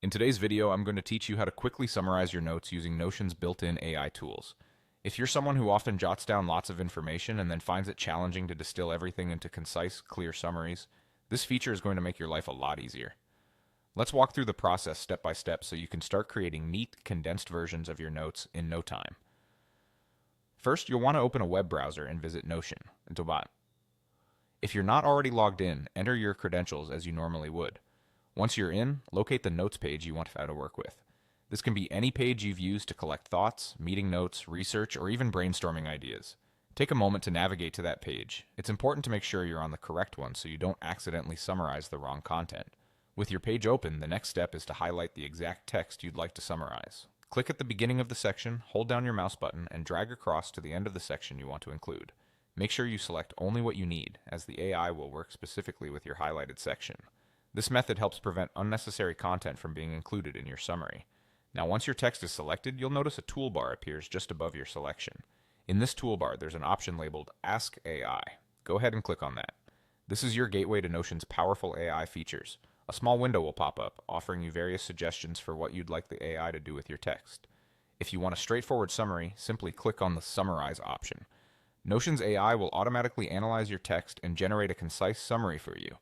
In today's video, I'm going to teach you how to quickly summarize your notes using Notion's built-in AI tools. If you're someone who often jots down lots of information and then finds it challenging to distill everything into concise, clear summaries, this feature is going to make your life a lot easier. Let's walk through the process step by step so you can start creating neat, condensed versions of your notes in no time. First, you'll want to open a web browser and visit Notion. If you're not already logged in, enter your credentials as you normally would. Once you're in, locate the notes page you want to work with. This can be any page you've used to collect thoughts, meeting notes, research, or even brainstorming ideas. Take a moment to navigate to that page. It's important to make sure you're on the correct one so you don't accidentally summarize the wrong content. With your page open, the next step is to highlight the exact text you'd like to summarize. Click at the beginning of the section, hold down your mouse button, and drag across to the end of the section you want to include. Make sure you select only what you need, as the AI will work specifically with your highlighted section. This method helps prevent unnecessary content from being included in your summary. Now, once your text is selected, you'll notice a toolbar appears just above your selection. In this toolbar, there's an option labeled Ask AI. Go ahead and click on that. This is your gateway to Notion's powerful AI features. A small window will pop up, offering you various suggestions for what you'd like the AI to do with your text. If you want a straightforward summary, simply click on the Summarize option. Notion's AI will automatically analyze your text and generate a concise summary for you.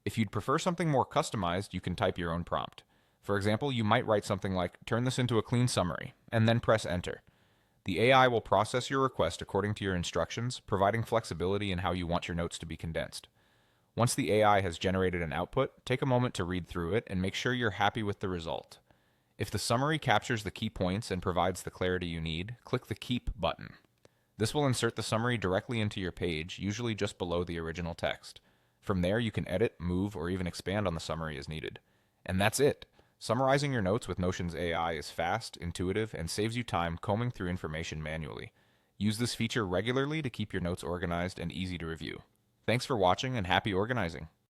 If you'd prefer something more customized, you can type your own prompt. For example, you might write something like, "Turn this into a clean summary," and then press enter. The AI will process your request according to your instructions, providing flexibility in how you want your notes to be condensed. Once the AI has generated an output, take a moment to read through it and make sure you're happy with the result. If the summary captures the key points and provides the clarity you need, click the Keep button. This will insert the summary directly into your page, usually just below the original text. From there, you can edit, move, or even expand on the summary as needed. And that's it. Summarizing your notes with Notion's AI is fast, intuitive, and saves you time combing through information manually. Use this feature regularly to keep your notes organized and easy to review. Thanks for watching and happy organizing!